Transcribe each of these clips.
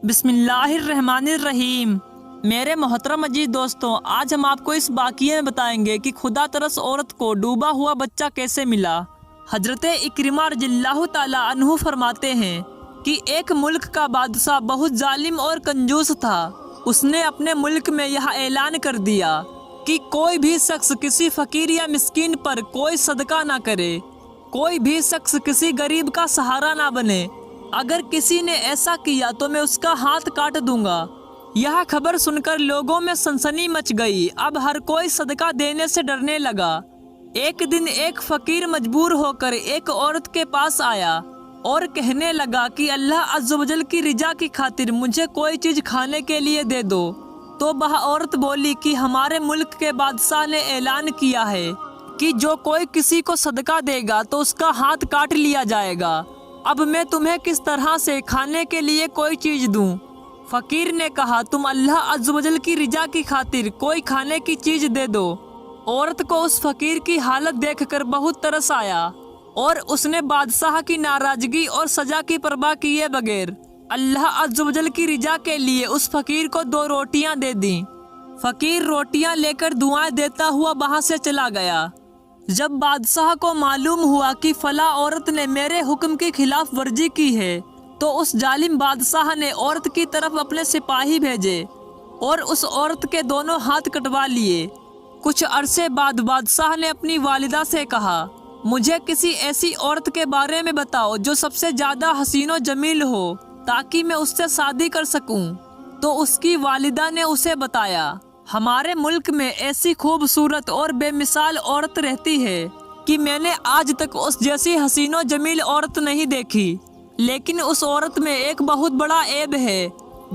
بسم اللہ الرحمن الرحیم۔ میرے محترم عزیز دوستوں، آج ہم آپ کو اس واقعے میں بتائیں گے کہ خدا ترس عورت کو ڈوبا ہوا بچہ کیسے ملا۔ حضرت اکرمہ رضی اللہ تعالیٰ عنہ فرماتے ہیں کہ ایک ملک کا بادشاہ بہت ظالم اور کنجوس تھا۔ اس نے اپنے ملک میں یہ اعلان کر دیا کہ کوئی بھی شخص کسی فقیر یا مسکین پر کوئی صدقہ نہ کرے، کوئی بھی شخص کسی غریب کا سہارا نہ بنے۔ اگر کسی نے ایسا کیا تو میں اس کا ہاتھ کاٹ دوں گا۔ یہ خبر سن کر لوگوں میں سنسنی مچ گئی۔ اب ہر کوئی صدقہ دینے سے ڈرنے لگا۔ ایک دن ایک فقیر مجبور ہو کر ایک عورت کے پاس آیا اور کہنے لگا کہ اللہ عز و جل کی رضا کی خاطر مجھے کوئی چیز کھانے کے لیے دے دو۔ تو وہ عورت بولی کہ ہمارے ملک کے بادشاہ نے اعلان کیا ہے کہ جو کوئی کسی کو صدقہ دے گا تو اس کا ہاتھ کاٹ لیا جائے گا۔ اب میں تمہیں کس طرح سے کھانے کے لیے کوئی چیز دوں؟ فقیر نے کہا، تم اللہ عز و جل کی رضا کی خاطر کوئی کھانے کی چیز دے دو۔ عورت کو اس فقیر کی حالت دیکھ کر بہت ترس آیا اور اس نے بادشاہ کی ناراضگی اور سزا کی پرواہ کیے بغیر اللہ عز و جل کی رضا کے لیے اس فقیر کو 2 روٹیاں دے دیں۔ فقیر روٹیاں لے کر دعائیں دیتا ہوا وہاں سے چلا گیا۔ جب بادشاہ کو معلوم ہوا کہ فلاں عورت نے میرے حکم کی خلاف ورزی کی ہے تو اس ظالم بادشاہ نے عورت کی طرف اپنے سپاہی بھیجے اور اس عورت کے دونوں ہاتھ کٹوا لیے۔ کچھ عرصے بعد بادشاہ نے اپنی والدہ سے کہا، مجھے کسی ایسی عورت کے بارے میں بتاؤ جو سب سے زیادہ حسین و جمیل ہو تاکہ میں اس سے شادی کر سکوں۔ تو اس کی والدہ نے اسے بتایا، ہمارے ملک میں ایسی خوبصورت اور بے مثال عورت رہتی ہے کہ میں نے آج تک اس جیسی حسین و جمیل عورت نہیں دیکھی، لیکن اس عورت میں ایک بہت بڑا عیب ہے۔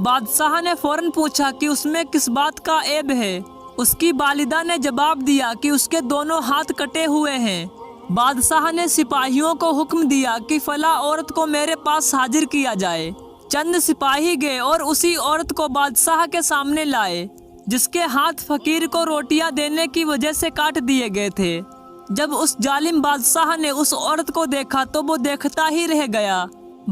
بادشاہ نے فوراً پوچھا کہ اس میں کس بات کا عیب ہے؟ اس کی والدہ نے جواب دیا کہ اس کے دونوں ہاتھ کٹے ہوئے ہیں۔ بادشاہ نے سپاہیوں کو حکم دیا کہ فلاں عورت کو میرے پاس حاضر کیا جائے۔ چند سپاہی گئے اور اسی عورت کو بادشاہ کے سامنے لائے جس کے ہاتھ فقیر کو روٹیاں دینے کی وجہ سے کاٹ دیے گئے تھے۔ جب اس ظالم بادشاہ نے اس عورت کو دیکھا تو وہ دیکھتا ہی رہ گیا۔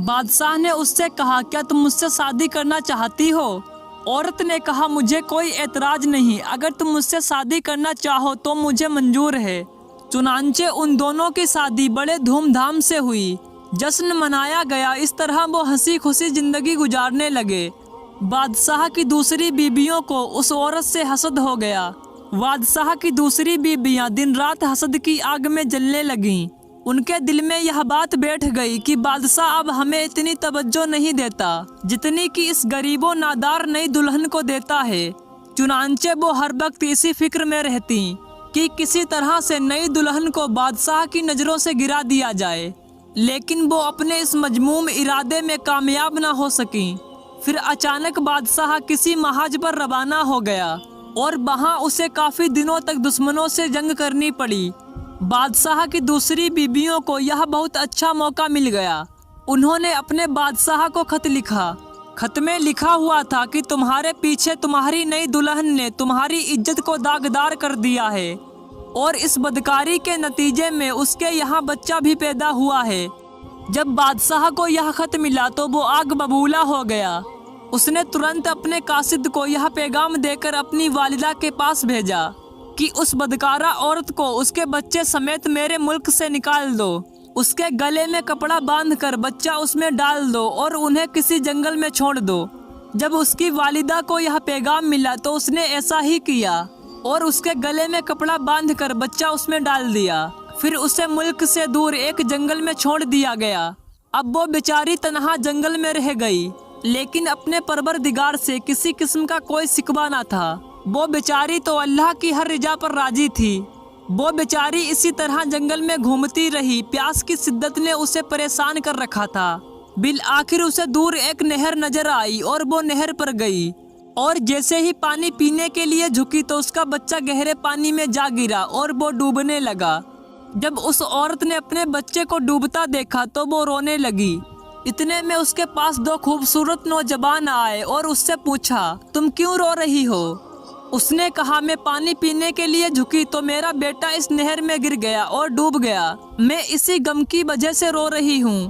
بادشاہ نے اس سے کہا، کیا تم مجھ سے شادی کرنا چاہتی ہو؟ عورت نے کہا، مجھے کوئی اعتراض نہیں، اگر تم مجھ سے شادی کرنا چاہو تو مجھے منظور ہے۔ چنانچہ ان دونوں کی شادی بڑے دھوم دھام سے ہوئی، جشن منایا گیا۔ اس طرح وہ ہنسی خوشی زندگی گزارنے لگے۔ بادشاہ کی دوسری بیویوں کو اس عورت سے حسد ہو گیا۔ بادشاہ کی دوسری بیویاں دن رات حسد کی آگ میں جلنے لگیں۔ ان کے دل میں یہ بات بیٹھ گئی کہ بادشاہ اب ہمیں اتنی توجہ نہیں دیتا جتنی کہ اس غریب و نادار نئی دلہن کو دیتا ہے۔ چنانچہ وہ ہر وقت اسی فکر میں رہتی کہ کسی طرح سے نئی دلہن کو بادشاہ کی نظروں سے گرا دیا جائے، لیکن وہ اپنے اس مذموم ارادے میں کامیاب نہ ہو سکیں۔ پھر اچانک بادشاہ کسی محاذ پر روانہ ہو گیا اور وہاں اسے کافی دنوں تک دشمنوں سے جنگ کرنی پڑی۔ بادشاہ کی دوسری بیویوں کو یہ بہت اچھا موقع مل گیا۔ انہوں نے اپنے بادشاہ کو خط لکھا۔ خط میں لکھا ہوا تھا کہ تمہارے پیچھے تمہاری نئی دلہن نے تمہاری عزت کو داغدار کر دیا ہے اور اس بدکاری کے نتیجے میں اس کے یہاں بچہ بھی پیدا ہوا ہے۔ جب بادشاہ کو یہ خط ملا تو وہ آگ ببولا ہو گیا۔ اس نے ترنت اپنے قاصد کو یہ پیغام دے کر اپنی والدہ کے پاس بھیجا کہ اس بدکارہ عورت کو اس کے بچے سمیت میرے ملک سے نکال دو۔ اس کے گلے میں کپڑا باندھ کر بچہ اس میں ڈال دو اور انہیں کسی جنگل میں چھوڑ دو۔ جب اس کی والدہ کو یہ پیغام ملا تو اس نے ایسا ہی کیا اور اس کے گلے میں کپڑا باندھ کر بچہ اس میں ڈال دیا۔ پھر اسے ملک سے دور ایک جنگل میں چھوڑ دیا گیا۔ اب وہ بیچاری تنہا جنگل میں رہ گئی، لیکن اپنے پروردگار سے کسی قسم کا کوئی شکوہ نہ تھا۔ وہ بیچاری تو اللہ کی ہر رضا پر راضی تھی۔ وہ بیچاری اسی طرح جنگل میں گھومتی رہی۔ پیاس کی شدت نے اسے پریشان کر رکھا تھا۔ بالآخر اسے دور ایک نہر نظر آئی اور وہ نہر پر گئی اور جیسے ہی پانی پینے کے لیے جھکی تو اس کا بچہ گہرے پانی میں جا گرا اور وہ ڈوبنے لگا۔ جب اس عورت نے اپنے بچے کو ڈوبتا دیکھا تو وہ رونے لگی۔ اتنے میں اس کے پاس 2 خوبصورت نوجوان آئے اور اس سے پوچھا، تم کیوں رو رہی ہو؟ اس نے کہا، میں پانی پینے کے لیے جھکی تو میرا بیٹا اس نہر میں گر گیا اور ڈوب گیا۔ میں اسی غم کی وجہ سے رو رہی ہوں۔